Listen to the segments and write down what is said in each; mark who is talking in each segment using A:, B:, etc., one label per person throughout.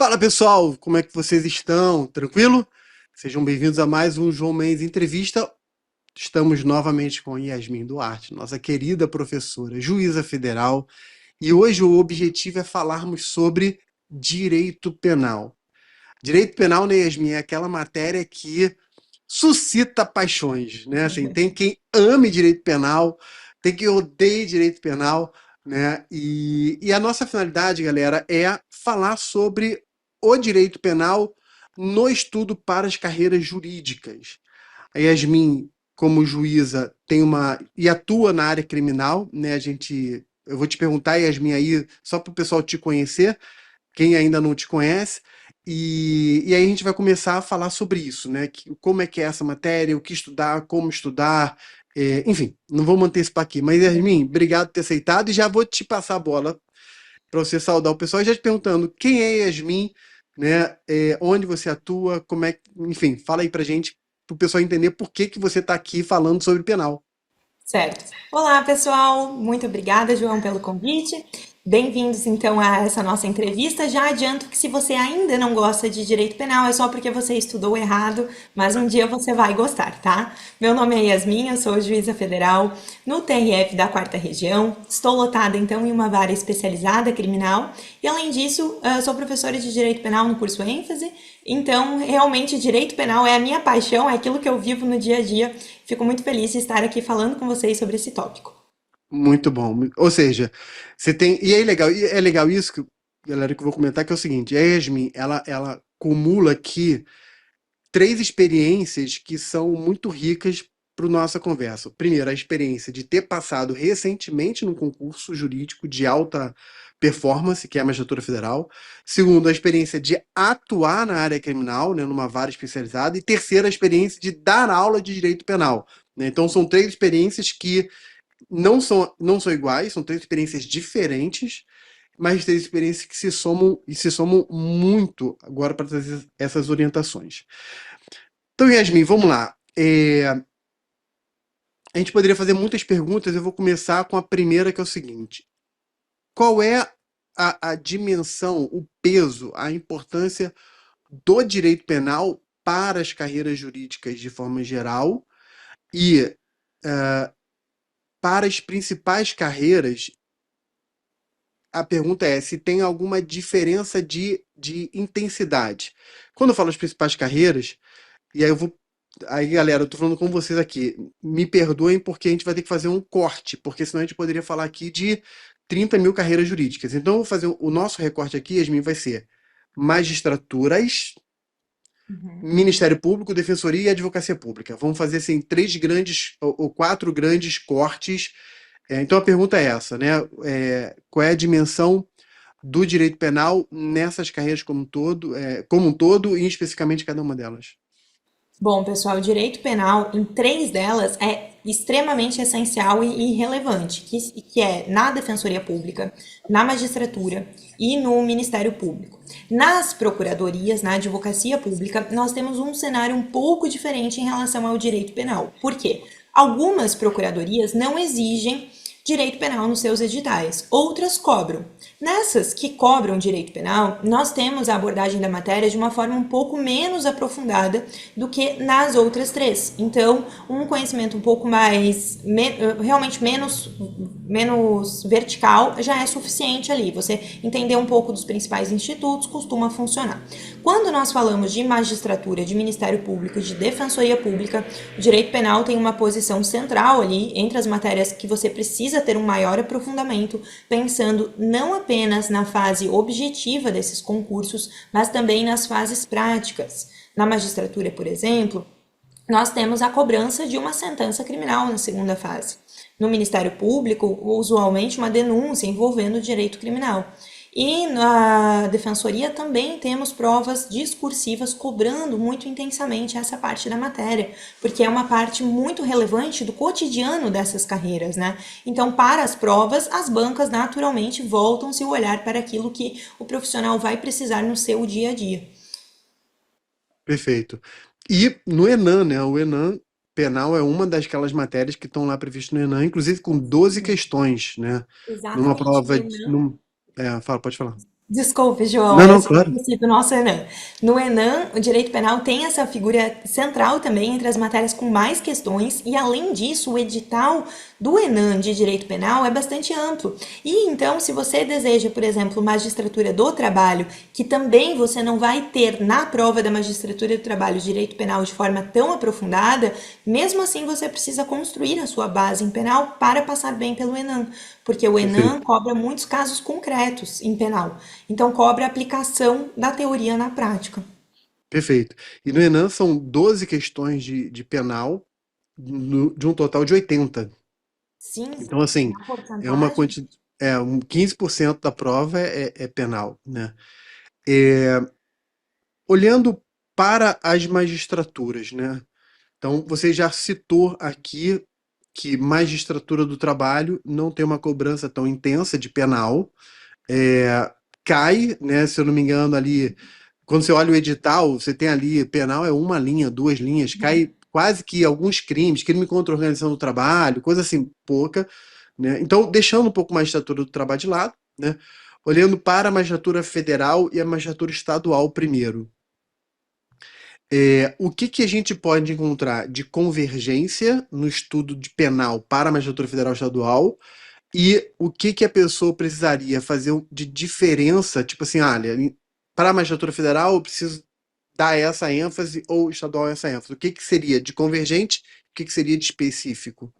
A: Fala pessoal, como é que vocês estão? Tranquilo? Sejam bem-vindos a mais um João Mendes Entrevista. Estamos novamente com Yasmin Duarte, nossa querida professora, juíza federal, e hoje o objetivo é falarmos sobre direito penal. Direito penal, né, Yasmin, é aquela matéria que suscita paixões, né? Assim, tem quem ame direito penal, tem quem odeie direito penal, né? E a nossa finalidade, galera, é falar sobre o direito penal no estudo para as carreiras jurídicas. A Yasmin, como juíza, tem uma e atua na área criminal, né? Eu vou te perguntar, Yasmin, aí, só para o pessoal te conhecer, quem ainda não te conhece. E aí a gente vai começar a falar sobre isso, né? Como é que é essa matéria, o que estudar, como estudar, enfim, não vou manter isso para aqui. Mas, Yasmin, obrigado por ter aceitado e já vou te passar a bola para você saudar o pessoal e já te perguntando quem é Yasmin, né? Onde você atua, como é, enfim, fala aí pra gente, para o pessoal entender por que que você está aqui falando sobre penal.
B: Certo. Olá, pessoal. Muito obrigada, João, pelo convite. Bem-vindos, então, a essa nossa entrevista. Já adianto que se você ainda não gosta de direito penal, é só porque você estudou errado, mas um dia você vai gostar, tá? Meu nome é Yasmin, eu sou juíza federal no TRF da Quarta Região. Estou lotada, então, em uma vara especializada criminal e, além disso, sou professora de direito penal no curso ênfase. Então, realmente, direito penal é a minha paixão, é aquilo que eu vivo no dia a dia. Fico muito feliz de estar aqui falando com vocês sobre esse tópico.
A: Muito bom. Ou seja, você tem. E é legal isso, galera, que eu vou comentar, que é o seguinte: a Yasmin, ela acumula aqui três experiências que são muito ricas para nossa conversa. Primeiro, a experiência de ter passado recentemente num concurso jurídico de alta performance, que é a Magistratura Federal. Segundo, a experiência de atuar na área criminal, né, numa vara especializada. E terceiro, a experiência de dar aula de direito penal. Né? Então, são três experiências que não são iguais, são três experiências diferentes, mas três experiências que se somam e se somam muito agora para trazer essas orientações. Então, Yasmin, vamos lá. A gente poderia fazer muitas perguntas, eu vou começar com a primeira, que é o seguinte: qual é a dimensão, o peso, a importância do direito penal para as carreiras jurídicas de forma geral e para as principais carreiras? A pergunta é se tem alguma diferença de intensidade. Quando eu falo as principais carreiras, e aí eu vou. Aí, galera, eu tô falando com vocês aqui. Me perdoem porque a gente vai ter que fazer um corte, porque senão a gente poderia falar aqui de 30 mil carreiras jurídicas. Então, eu vou fazer o nosso recorte aqui, Yasmin, vai ser magistraturas, Ministério Público, Defensoria e Advocacia Pública. Vamos fazer assim três grandes ou quatro grandes cortes. Então a pergunta é essa, né? Qual é a dimensão do direito penal nessas carreiras como um todo e especificamente cada uma delas?
B: Bom, pessoal, o direito penal, em três delas, é extremamente essencial e relevante, que é na Defensoria Pública, na Magistratura e no Ministério Público. Nas procuradorias, na Advocacia Pública, nós temos um cenário um pouco diferente em relação ao direito penal. Por quê? Algumas procuradorias não exigem direito penal nos seus editais, outras cobram. Nessas que cobram direito penal, nós temos a abordagem da matéria de uma forma um pouco menos aprofundada do que nas outras três. Então, um conhecimento um pouco mais, realmente menos vertical já é suficiente ali. Você entender um pouco dos principais institutos costuma funcionar. Quando nós falamos de magistratura, de Ministério Público, de Defensoria Pública, o direito penal tem uma posição central ali entre as matérias que você precisa ter um maior aprofundamento, pensando não apenas na fase objetiva desses concursos, mas também nas fases práticas. Na magistratura, por exemplo, nós temos a cobrança de uma sentença criminal na segunda fase. No Ministério Público, usualmente uma denúncia envolvendo o direito criminal. E na defensoria também temos provas discursivas cobrando muito intensamente essa parte da matéria, porque é uma parte muito relevante do cotidiano dessas carreiras, né? Então, para as provas, as bancas naturalmente voltam-se o olhar para aquilo que o profissional vai precisar no seu dia a dia.
A: Perfeito. E no Enem, né? O Enem penal é uma das matérias que estão lá previstas no Enem, inclusive com 12 questões, né? Numa
B: Exatamente.
A: prova. Pode falar.
B: Desculpe, João,
A: Não,
B: eu
A: não,
B: só
A: claro.
B: esqueci do nosso Enem. No Enem, o direito penal tem essa figura central também entre as matérias com mais questões, e além disso, o edital do Enem de direito penal é bastante amplo. E então, se você deseja, por exemplo, magistratura do trabalho, que também você não vai ter na prova da magistratura do trabalho direito penal de forma tão aprofundada, mesmo assim você precisa construir a sua base em penal para passar bem pelo Enem, porque o Enem
A: Perfeito.
B: cobra muitos casos concretos em penal. Então, cobra a aplicação da teoria na prática.
A: Perfeito. E no Enem são 12 questões de penal, de um total de 80.
B: Sim,
A: Então, assim,
B: na
A: é uma
B: porcentagem.
A: quantidade. 15% da prova é penal, né? É, olhando para as magistraturas, né? Então, você já citou aqui que magistratura do trabalho não tem uma cobrança tão intensa de penal. É, cai, né? Se eu não me engano, ali, quando você olha o edital, você tem ali, penal é uma linha, duas linhas, cai quase que alguns crimes, crime contra a organização do trabalho, coisa assim, pouca, né? Então, deixando um pouco mais a magistratura do trabalho de lado, né? Olhando para a magistratura federal e a magistratura estadual primeiro. O que que a gente pode encontrar de convergência no estudo de penal para a magistratura federal e estadual e o que que a pessoa precisaria fazer de diferença, tipo assim, olha, para a magistratura federal eu preciso dar essa ênfase ou estadual essa ênfase. O que que seria de convergente, o que que seria de específico?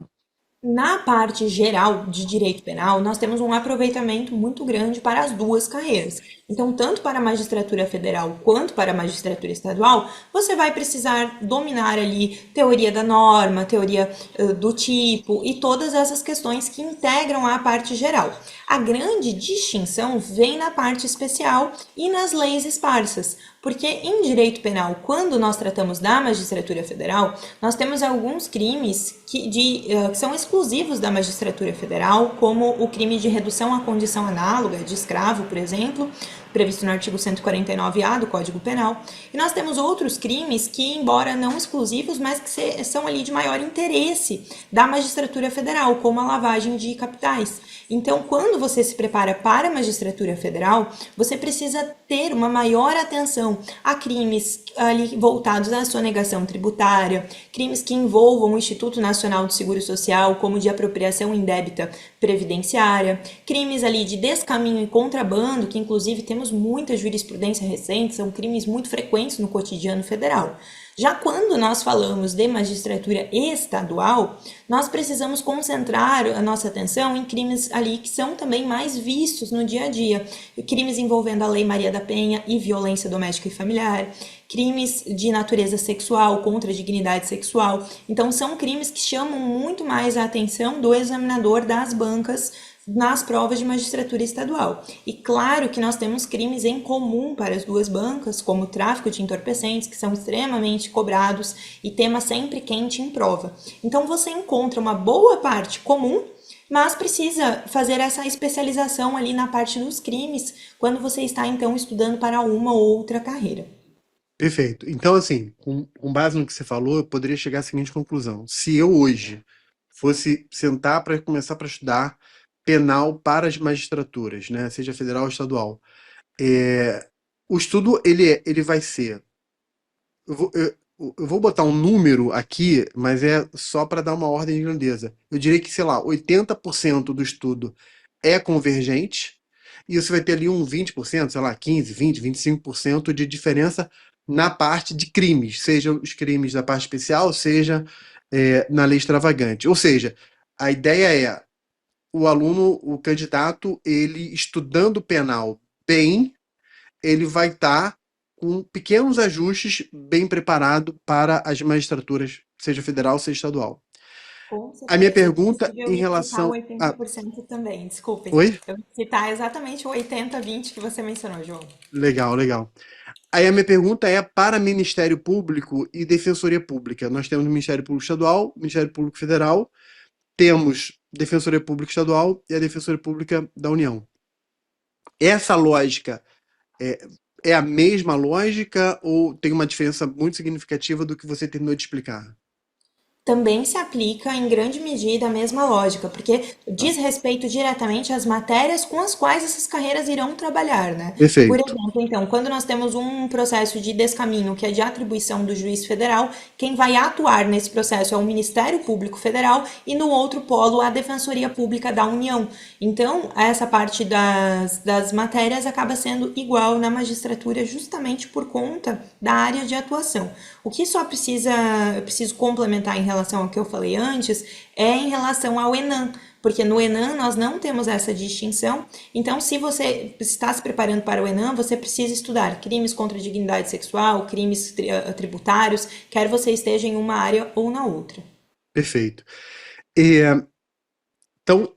B: Na parte geral de direito penal, nós temos um aproveitamento muito grande para as duas carreiras. Então, tanto para a magistratura federal quanto para a magistratura estadual, você vai precisar dominar ali teoria da norma, teoria do tipo e todas essas questões que integram a parte geral. A grande distinção vem na parte especial e nas leis esparsas, porque em direito penal, quando nós tratamos da magistratura federal, nós temos alguns crimes que são exclusivos da magistratura federal, como o crime de redução à condição análoga de escravo, por exemplo, previsto no artigo 149-A do Código Penal. E nós temos outros crimes que, embora não exclusivos, mas que são ali de maior interesse da magistratura federal, como a lavagem de capitais. Então, quando você se prepara para a magistratura federal, você precisa ter uma maior atenção a crimes ali voltados à sonegação tributária, crimes que envolvam o Instituto Nacional do Seguro Social, como de apropriação indébita previdenciária, crimes ali de descaminho e contrabando, que inclusive temos muita jurisprudência recente, são crimes muito frequentes no cotidiano federal. Já quando nós falamos de magistratura estadual, nós precisamos concentrar a nossa atenção em crimes ali que são também mais vistos no dia a dia. Crimes envolvendo a Lei Maria da Penha e violência doméstica e familiar, crimes de natureza sexual contra a dignidade sexual. Então, são crimes que chamam muito mais a atenção do examinador das bancas nas provas de magistratura estadual. E claro que nós temos crimes em comum para as duas bancas, como o tráfico de entorpecentes, que são extremamente cobrados e tema sempre quente em prova. Então você encontra uma boa parte comum, mas precisa fazer essa especialização ali na parte dos crimes quando você está então estudando para uma ou outra carreira.
A: Perfeito. Então, assim, com base no que você falou, eu poderia chegar à seguinte conclusão. Se eu hoje fosse sentar para começar para estudar penal para as magistraturas, né, seja federal ou estadual, o estudo ele vai ser. Eu vou botar um número aqui, mas é só para dar uma ordem de grandeza. Eu diria que, sei lá, 80% do estudo é convergente, e você vai ter ali um 20%, sei lá, 15, 20, 25% de diferença na parte de crimes, seja os crimes da parte especial, seja na lei extravagante. Ou seja, a ideia é o aluno, o candidato, ele estudando penal bem, ele vai estar com pequenos ajustes bem preparado para as magistraturas, seja federal, seja estadual.
B: Com
A: A minha
B: certeza.
A: pergunta
B: Inclusive, eu
A: em
B: ia citar o
A: relação a.
B: 80% também, desculpem.
A: Oi?
B: Eu ia citar exatamente o 80-20 que você mencionou, João.
A: Legal, legal. Aí a minha pergunta é para Ministério Público e Defensoria Pública. Nós temos o Ministério Público Estadual, Ministério Público Federal, temos Defensoria Pública Estadual e a Defensoria Pública da União. Essa lógica é, é a mesma lógica ou tem uma diferença muito significativa do que você terminou de explicar?
B: também se aplica em grande medida a mesma lógica, porque
A: Tá?
B: diz respeito diretamente às matérias com as quais essas carreiras irão trabalhar, né? Por
A: Perfeito.
B: exemplo, então, quando nós temos um processo de descaminho, que é de atribuição do juiz federal, quem vai atuar nesse processo é o Ministério Público Federal e no outro polo a Defensoria Pública da União. Então, essa parte das matérias acaba sendo igual na magistratura justamente por conta da área de atuação. O que só eu preciso complementar em relação ao que eu falei antes é em relação ao ENAM, porque no ENAM nós não temos essa distinção. Então, se você está se preparando para o ENAM, você precisa estudar crimes contra a dignidade sexual, crimes tributários, quer você esteja em uma área ou na outra.
A: Perfeito. É, então,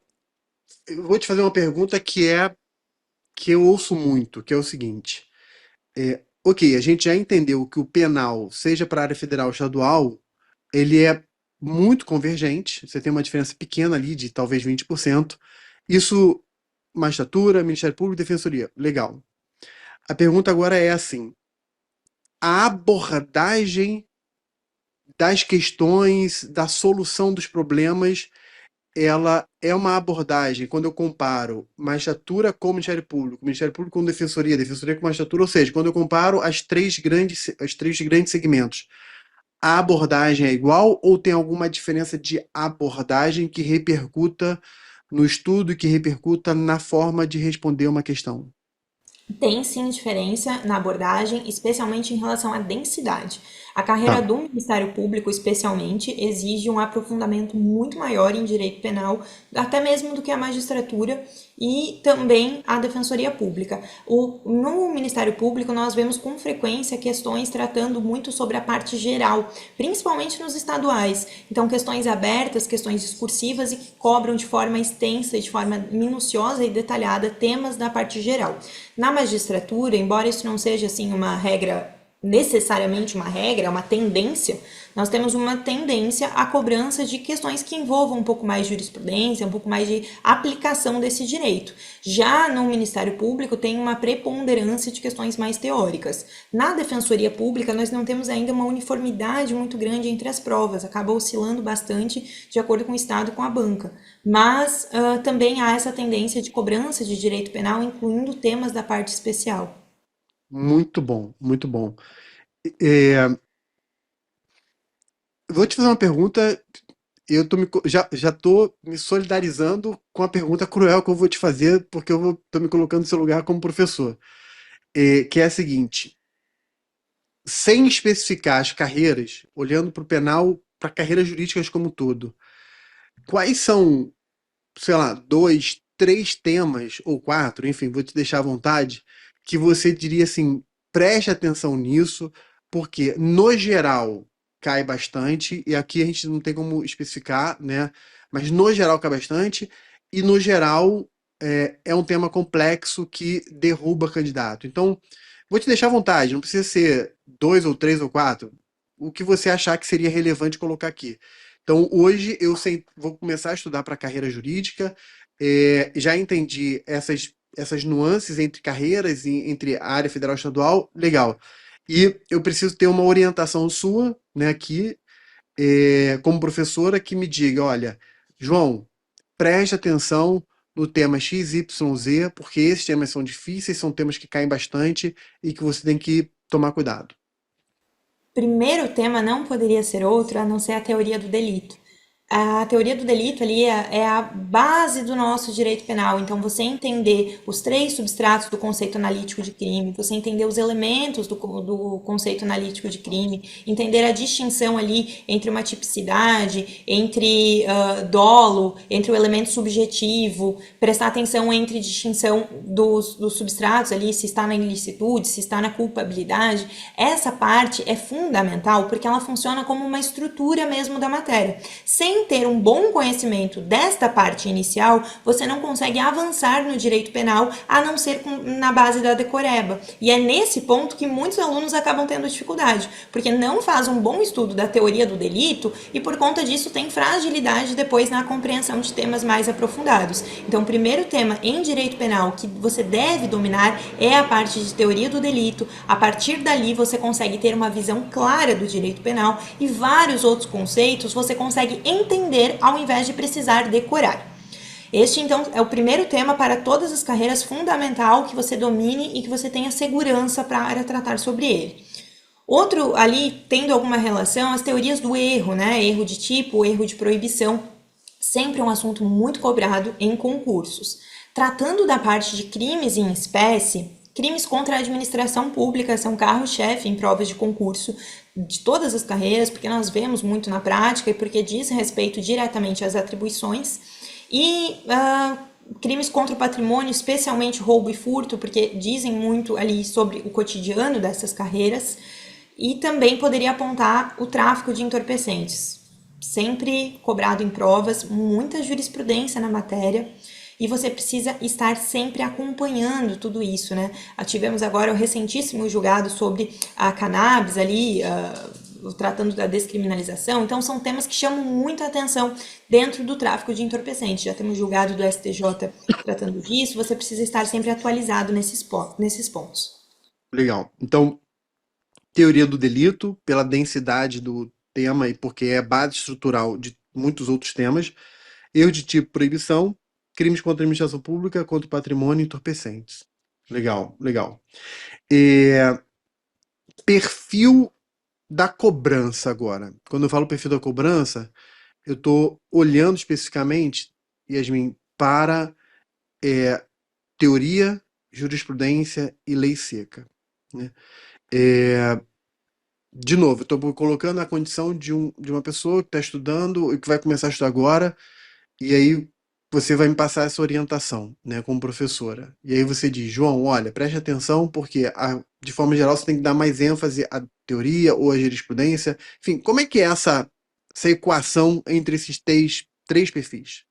A: eu vou te fazer uma pergunta que eu ouço muito, que é o seguinte. Ok, a gente já entendeu que o penal, seja para a área federal ou estadual, ele é muito convergente. Você tem uma diferença pequena ali, de talvez 20%. Isso, magistratura, Ministério Público, Defensoria. Legal. A pergunta agora é assim: a abordagem das questões, da solução dos problemas, ela é uma abordagem, quando eu comparo magistratura com Ministério Público com Defensoria, Defensoria com magistratura, ou seja, quando eu comparo as três grandes segmentos, a abordagem é igual ou tem alguma diferença de abordagem que repercuta no estudo e que repercuta na forma de responder uma questão?
B: Tem sim diferença na abordagem, especialmente em relação à densidade. A carreira
A: Tá.
B: do Ministério Público, especialmente, exige um aprofundamento muito maior em direito penal, até mesmo do que a magistratura e também a Defensoria Pública. No Ministério Público, nós vemos com frequência questões tratando muito sobre a parte geral, principalmente nos estaduais. Então, questões abertas, questões discursivas e que cobram de forma extensa, de forma minuciosa e detalhada temas da parte geral. Na magistratura, embora isso não seja assim uma regra, necessariamente uma regra, é uma tendência, nós temos uma tendência à cobrança de questões que envolvam um pouco mais de jurisprudência, um pouco mais de aplicação desse direito. Já no Ministério Público tem uma preponderância de questões mais teóricas. Na Defensoria Pública nós não temos ainda uma uniformidade muito grande entre as provas, acaba oscilando bastante de acordo com o Estado e com a banca. Mas também há essa tendência de cobrança de direito penal, incluindo temas da parte especial.
A: Muito bom, muito bom. É, vou te fazer uma pergunta. Eu já tô me solidarizando com a pergunta cruel que eu vou te fazer, porque tô me colocando no seu lugar como professor. Que é a seguinte: sem especificar as carreiras, olhando para o penal, para carreiras jurídicas como um todo, quais são, sei lá, dois, três temas, ou quatro, enfim, vou te deixar à vontade, que você diria assim, preste atenção nisso, porque no geral cai bastante, e aqui a gente não tem como especificar, né? Mas no geral cai bastante, e no geral é um tema complexo que derruba candidato. Então, vou te deixar à vontade, não precisa ser dois ou três ou quatro, o que você achar que seria relevante colocar aqui. Então, hoje vou começar a estudar para carreira jurídica, já entendi essas nuances entre carreiras e entre a área federal e estadual, legal. E eu preciso ter uma orientação sua, né, aqui, como professora, que me diga, olha, João, preste atenção no tema X, Y, Z, porque esses temas são difíceis, são temas que caem bastante e que você tem que tomar cuidado.
B: Primeiro tema não poderia ser outro a não ser a teoria do delito. A teoria do delito ali é a base do nosso direito penal. Então, você entender os três substratos do conceito analítico de crime, você entender os elementos do conceito analítico de crime, entender a distinção ali entre uma tipicidade, entre dolo, entre o elemento subjetivo, prestar atenção entre distinção dos substratos ali, se está na ilicitude, se está na culpabilidade. Essa parte é fundamental porque ela funciona como uma estrutura mesmo da matéria. Sem sem ter um bom conhecimento desta parte inicial, você não consegue avançar no direito penal, a não ser na base da decoreba. E é nesse ponto que muitos alunos acabam tendo dificuldade, porque não faz um bom estudo da teoria do delito e por conta disso tem fragilidade depois na compreensão de temas mais aprofundados. Então, o primeiro tema em direito penal que você deve dominar é a parte de teoria do delito. A partir dali você consegue ter uma visão clara do direito penal e vários outros conceitos você consegue entender ao invés de precisar decorar. Este, então, é o primeiro tema para todas as carreiras, fundamental que você domine e que você tenha segurança para tratar sobre ele. Outro ali, tendo alguma relação, as teorias do erro, né? Erro de tipo, erro de proibição, sempre é um assunto muito cobrado em concursos. Tratando da parte de crimes em espécie, crimes contra a administração pública são carro-chefe em provas de concurso de todas as carreiras, porque nós vemos muito na prática e porque diz respeito diretamente às atribuições. E crimes contra o patrimônio, especialmente roubo e furto, porque dizem muito ali sobre o cotidiano dessas carreiras. E também poderia apontar o tráfico de entorpecentes, sempre cobrado em provas, muita jurisprudência na matéria, e você precisa estar sempre acompanhando tudo isso, né? Tivemos agora o recentíssimo julgado sobre a cannabis ali, tratando da descriminalização, então são temas que chamam muita atenção dentro do tráfico de entorpecentes. Já temos julgado do STJ tratando disso, você precisa estar sempre atualizado nesses pontos.
A: Legal. Então, teoria do delito, pela densidade do tema e porque é base estrutural de muitos outros temas. Erro de tipo proibição, crimes contra a administração pública, contra o patrimônio e entorpecentes. Legal, legal. Perfil da cobrança agora. Quando eu falo perfil da cobrança, eu estou olhando especificamente, Yasmin, para teoria, jurisprudência e lei seca, né? De novo, eu estou colocando a condição de uma pessoa que está estudando e que vai começar a estudar agora, e aí você vai me passar essa orientação, né, como professora. E aí você diz, João, olha, preste atenção, porque de forma geral você tem que dar mais ênfase à teoria ou à jurisprudência. Enfim, como é que é essa equação entre esses três perfis?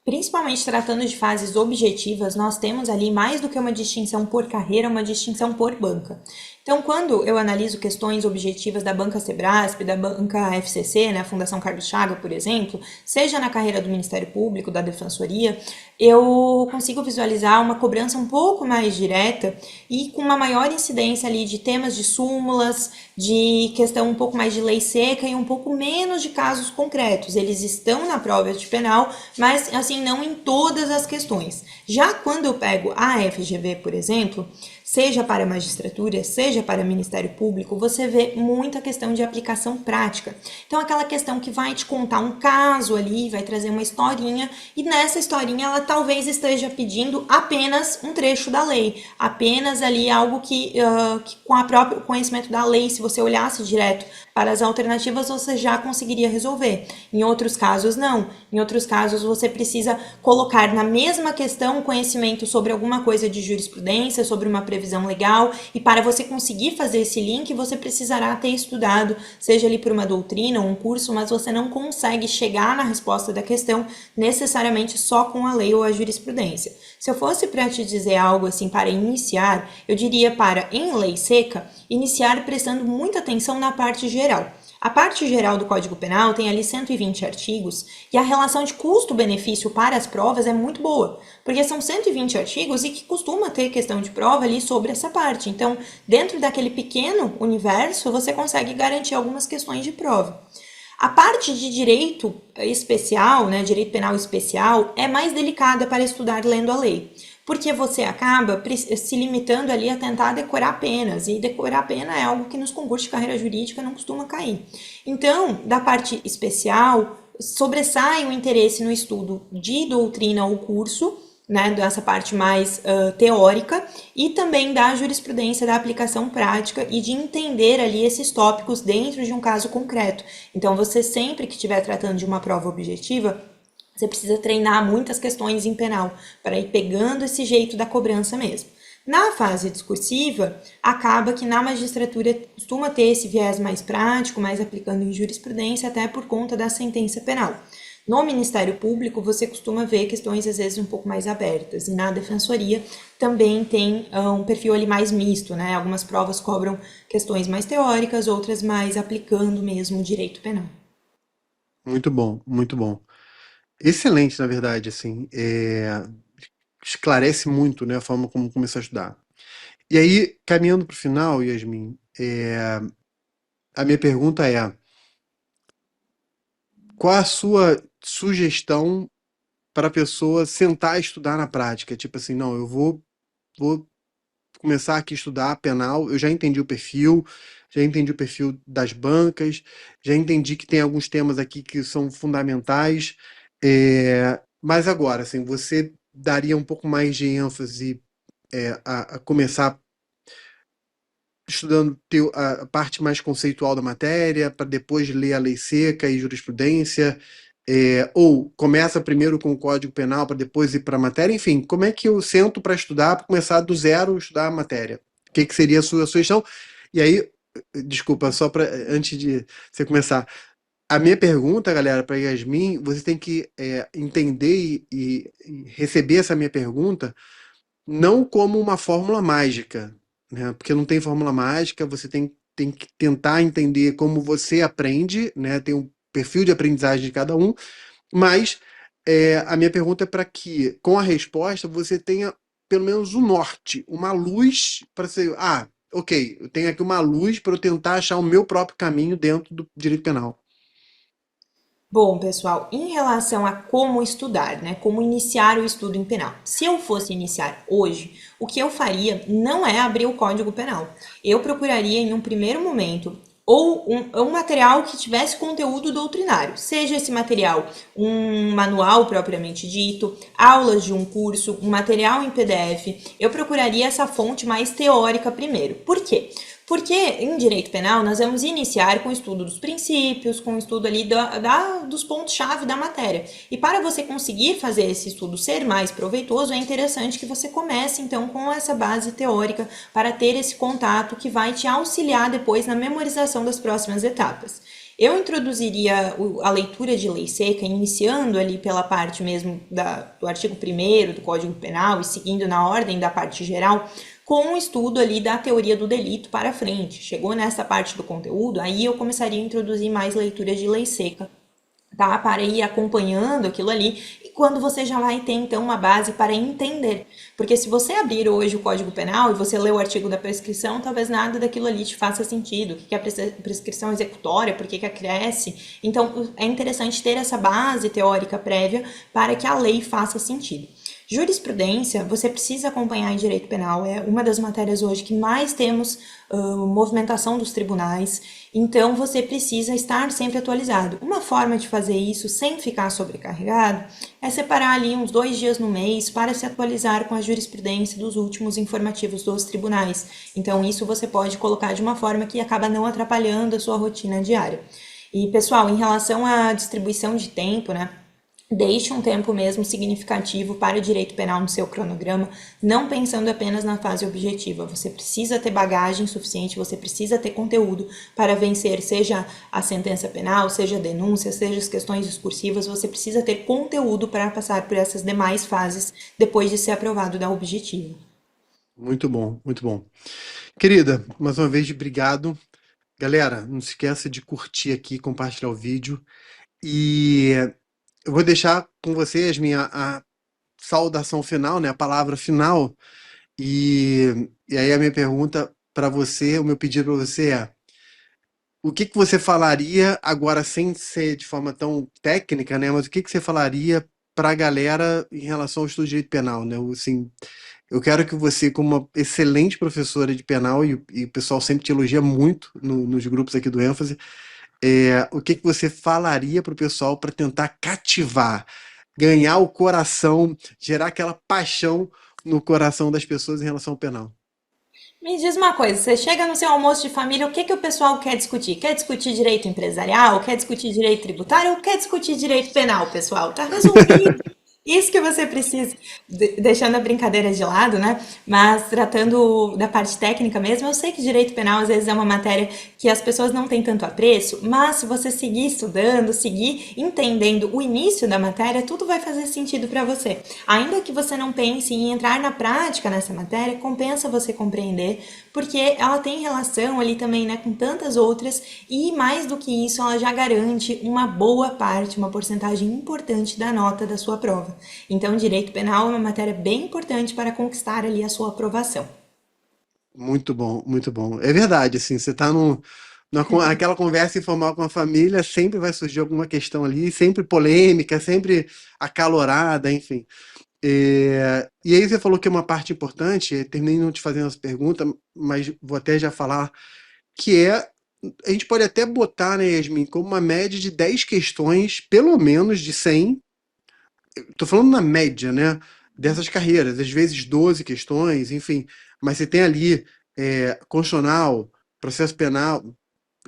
B: Principalmente tratando de fases objetivas, nós temos ali mais do que uma distinção por carreira, uma distinção por banca. Então, quando eu analiso questões objetivas da banca Sebrasp, da banca FCC, né, a Fundação Carlos Chaga, por exemplo, seja na carreira do Ministério Público, da Defensoria, eu consigo visualizar uma cobrança um pouco mais direta e com uma maior incidência ali de temas de súmulas, de questão um pouco mais de lei seca e um pouco menos de casos concretos. Eles estão na prova de penal, mas assim, não em todas as questões. Já quando eu pego a FGV, por exemplo, seja para a magistratura, seja para o Ministério Público, você vê muita questão de aplicação prática. Então, aquela questão que vai te contar um caso ali, vai trazer uma historinha, e nessa historinha ela talvez esteja pedindo apenas um trecho da lei, apenas ali algo que com o próprio conhecimento da lei, se você olhasse direto para as alternativas, você já conseguiria resolver. Em outros casos, não. Em outros casos, você precisa colocar na mesma questão conhecimento sobre alguma coisa de jurisprudência, sobre uma previsão legal, e para você conseguir fazer esse link, você precisará ter estudado, seja ali por uma doutrina ou um curso, mas você não consegue chegar na resposta da questão necessariamente só com a lei ou a jurisprudência. Se eu fosse para te dizer algo assim para iniciar, eu diria para, em lei seca, iniciar prestando muita atenção na parte geral. A parte geral do Código Penal tem ali 120 artigos e a relação de custo-benefício para as provas é muito boa, porque são 120 artigos e que costuma ter questão de prova ali sobre essa parte. Então, dentro daquele pequeno universo, você consegue garantir algumas questões de prova. A parte de direito especial, né, direito penal especial, é mais delicada para estudar lendo a lei, porque você acaba se limitando ali a tentar decorar penas, e decorar pena é algo que nos concursos de carreira jurídica não costuma cair. Então, da parte especial, sobressai o interesse no estudo de doutrina ou curso, né, dessa parte mais teórica, e também da jurisprudência, da aplicação prática e de entender ali esses tópicos dentro de um caso concreto. Então, você sempre que estiver tratando de uma prova objetiva, você precisa treinar muitas questões em penal para ir pegando esse jeito da cobrança mesmo. Na fase discursiva, acaba que na magistratura costuma ter esse viés mais prático, mais aplicando em jurisprudência, até por conta da sentença penal. No Ministério Público, você costuma ver questões às vezes um pouco mais abertas, e na Defensoria também tem um perfil ali mais misto, né? Algumas provas cobram questões mais teóricas, outras mais aplicando mesmo o direito penal.
A: Muito bom, muito bom. Excelente, na verdade, assim, esclarece muito, né, a forma como começar a estudar. E aí, caminhando para o final, Yasmin, a minha pergunta é: qual a sua sugestão para a pessoa sentar e estudar na prática? Tipo assim, não, vou começar aqui a estudar penal, eu já entendi o perfil, já entendi o perfil das bancas, já entendi que tem alguns temas aqui que são fundamentais, mas agora, assim, você daria um pouco mais de ênfase a começar estudando a parte mais conceitual da matéria, para depois ler a lei seca e jurisprudência, ou começa primeiro com o Código Penal para depois ir para a matéria, enfim, como é que eu sento para estudar, para começar do zero estudar a matéria? O que, que seria a sua sugestão? E aí, desculpa, só para antes de você começar, a minha pergunta, galera, para Yasmin, você tem que entender e receber essa minha pergunta não como uma fórmula mágica, né? Porque não tem fórmula mágica, você tem que tentar entender como você aprende, né? Tem um perfil de aprendizagem de cada um, mas a minha pergunta é para que, com a resposta, você tenha pelo menos um norte, uma luz para ser. Ah, ok, eu tenho aqui uma luz para eu tentar achar o meu próprio caminho dentro do direito penal.
B: Bom, pessoal, em relação a como estudar, né, como iniciar o estudo em penal. Se eu fosse iniciar hoje, o que eu faria não é abrir o Código Penal. Eu procuraria em um primeiro momento ou um material que tivesse conteúdo doutrinário, seja esse material um manual propriamente dito, aulas de um curso, um material em PDF. Eu procuraria essa fonte mais teórica primeiro. Por quê? Porque em direito penal nós vamos iniciar com o estudo dos princípios, com o estudo ali dos pontos-chave da matéria. E para você conseguir fazer esse estudo ser mais proveitoso, é interessante que você comece então com essa base teórica para ter esse contato que vai te auxiliar depois na memorização das próximas etapas. Eu introduziria a leitura de lei seca, iniciando ali pela parte mesmo do artigo 1º do Código Penal e seguindo na ordem da parte geral, com o estudo ali da teoria do delito para frente. Chegou nessa parte do conteúdo, aí eu começaria a introduzir mais leitura de lei seca, tá? Para ir acompanhando aquilo ali e quando você já vai ter então uma base para entender. Porque se você abrir hoje o Código Penal e você ler o artigo da prescrição, talvez nada daquilo ali te faça sentido. O que é a prescrição executória, por que acresce? Então é interessante ter essa base teórica prévia para que a lei faça sentido. Jurisprudência, você precisa acompanhar em direito penal, é uma das matérias hoje que mais temos movimentação dos tribunais, então você precisa estar sempre atualizado. Uma forma de fazer isso sem ficar sobrecarregado é separar ali uns 2 dias no mês para se atualizar com a jurisprudência dos últimos informativos dos tribunais. Então isso você pode colocar de uma forma que acaba não atrapalhando a sua rotina diária. E pessoal, em relação à distribuição de tempo, né? Deixe um tempo mesmo significativo para o direito penal no seu cronograma, não pensando apenas na fase objetiva. Você precisa ter bagagem suficiente, você precisa ter conteúdo para vencer, seja a sentença penal, seja a denúncia, seja as questões discursivas, você precisa ter conteúdo para passar por essas demais fases depois de ser aprovado da objetiva.
A: Muito bom, muito bom. Querida, mais uma vez, obrigado. Galera, não se esqueça de curtir aqui, compartilhar o vídeo. E eu vou deixar com vocês a saudação final, né, a palavra final. E aí a minha pergunta para você, o meu pedido para você é: o que que você falaria agora sem ser de forma tão técnica, né? Mas o que que você falaria para a galera em relação ao estudo de direito penal, né? Assim, eu quero que você, como uma excelente professora de penal, e o pessoal sempre te elogia muito nos grupos aqui do ênfase, o que que você falaria para o pessoal para tentar cativar, ganhar o coração, gerar aquela paixão no coração das pessoas em relação ao penal?
B: Me diz uma coisa, você chega no seu almoço de família, o que que o pessoal quer discutir? Quer discutir direito empresarial? Quer discutir direito tributário? Ou quer discutir direito penal, pessoal? Tá resolvido. Isso que você precisa, deixando a brincadeira de lado, né? Mas tratando da parte técnica mesmo, eu sei que direito penal às vezes é uma matéria que as pessoas não têm tanto apreço, mas se você seguir estudando, seguir entendendo o início da matéria, tudo vai fazer sentido para você. Ainda que você não pense em entrar na prática nessa matéria, compensa você compreender, porque ela tem relação ali também, né, com tantas outras, e mais do que isso, ela já garante uma boa parte, uma porcentagem importante da nota da sua prova. Então, direito penal é uma matéria bem importante para conquistar ali a sua aprovação.
A: Muito bom, muito bom. É verdade, assim, você está naquela conversa informal com a família, sempre vai surgir alguma questão ali, sempre polêmica, sempre acalorada, enfim. E aí você falou que é uma parte importante, terminei não te fazendo essa pergunta, mas vou até já falar, que é, a gente pode até botar, né, Yasmin, como uma média de 10 questões, pelo menos de 100. Tô falando na média, né, dessas carreiras, às vezes 12 questões, enfim, mas você tem ali constitucional, processo penal,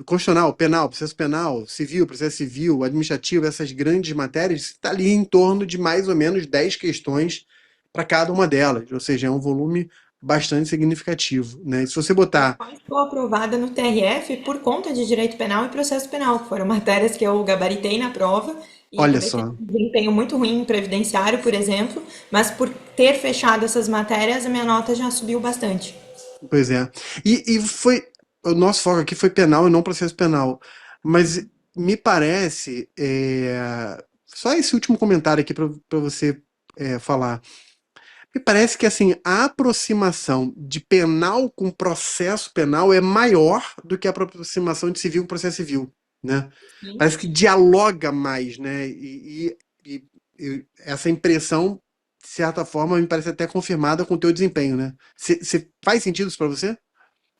A: constitucional, penal, processo penal, civil, processo civil, administrativo, essas grandes matérias, está ali em torno de mais ou menos 10 questões para cada uma delas, ou seja, é um volume bastante significativo, né? E se você
B: Eu
A: botar,
B: só estou aprovada no TRF por conta de direito penal e processo penal, que foram matérias que eu gabaritei na prova e
A: olha
B: acabei tendo
A: só,
B: um desempenho muito ruim em previdenciário, por exemplo, mas por ter fechado essas matérias, a minha nota já subiu bastante.
A: pois é. E foi, o nosso foco aqui foi penal e não processo penal, mas me parece, só esse último comentário aqui para você falar. Me parece que assim, a aproximação de penal com processo penal é maior do que a aproximação de civil com processo civil, né? Parece que dialoga mais, né? E essa impressão, de certa forma, me parece até confirmada com o teu desempenho, né? Faz sentido isso para você?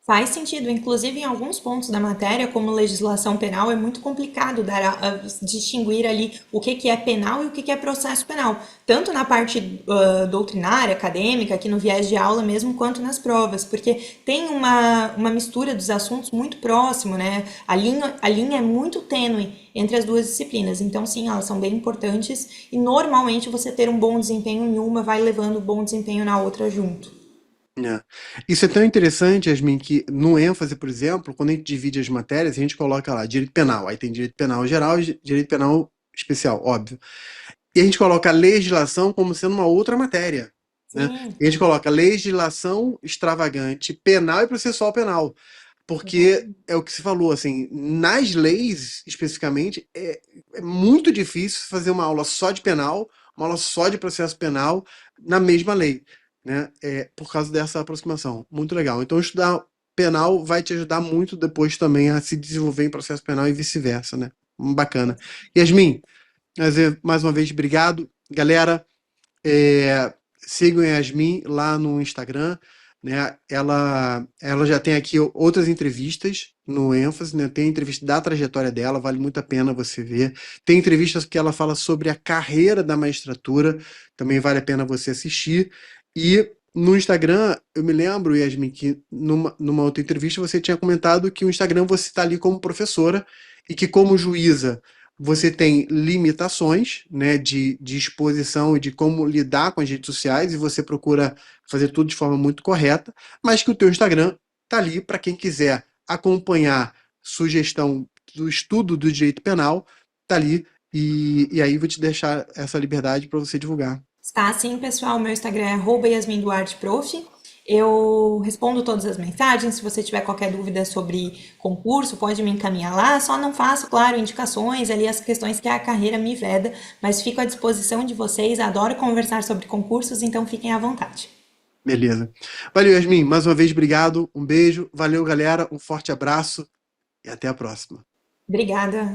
B: Faz sentido, inclusive em alguns pontos da matéria, como legislação penal, é muito complicado a distinguir ali o que é penal e o que é processo penal, tanto na parte doutrinária, acadêmica, aqui no viés de aula mesmo, quanto nas provas, porque tem uma mistura dos assuntos muito próximo, né? A linha é muito tênue entre as duas disciplinas, então sim, elas são bem importantes e normalmente você ter um bom desempenho em uma vai levando o bom desempenho na outra junto.
A: É. Isso é tão interessante, Yasmin, que no ênfase, por exemplo, quando a gente divide as matérias, a gente coloca lá direito penal, aí tem direito penal geral e direito penal especial, óbvio. E a gente coloca a legislação como sendo uma outra matéria, né?
B: Sim,
A: E a gente coloca legislação extravagante, penal e processual penal. Porque
B: exatamente.
A: é o que se falou, assim, nas leis, especificamente, é muito difícil fazer uma aula só de penal, uma aula só de processo penal na mesma lei, né? Por causa dessa aproximação. Muito legal. Então, estudar penal vai te ajudar muito depois também a se desenvolver em processo penal e vice-versa, né? Bacana. Yasmin, mais uma vez, obrigado. Galera, sigam a Yasmin lá no Instagram, né? Ela já tem aqui outras entrevistas no ênfase, né? Tem a entrevista da trajetória dela, vale muito a pena você ver. Tem entrevistas que ela fala sobre a carreira da magistratura, também vale a pena você assistir. E no Instagram, eu me lembro, Yasmin, que numa outra entrevista você tinha comentado que o Instagram você está ali como professora e que como juíza você tem limitações, né, de exposição e de como lidar com as redes sociais e você procura fazer tudo de forma muito correta, mas que o teu Instagram tá ali para quem quiser acompanhar sugestão do estudo do direito penal, tá ali e aí vou te deixar essa liberdade para você divulgar.
B: Está assim, pessoal. Meu Instagram é @yasminduarteprof. Eu respondo todas as mensagens. Se você tiver qualquer dúvida sobre concurso, pode me encaminhar lá. Só não faço, claro, indicações ali, as questões que a carreira me veda, mas fico à disposição de vocês. Adoro conversar sobre concursos, então fiquem à vontade.
A: Beleza. Valeu, Yasmin. Mais uma vez, obrigado. Um beijo. Valeu, galera. Um forte abraço e até a próxima.
B: Obrigada.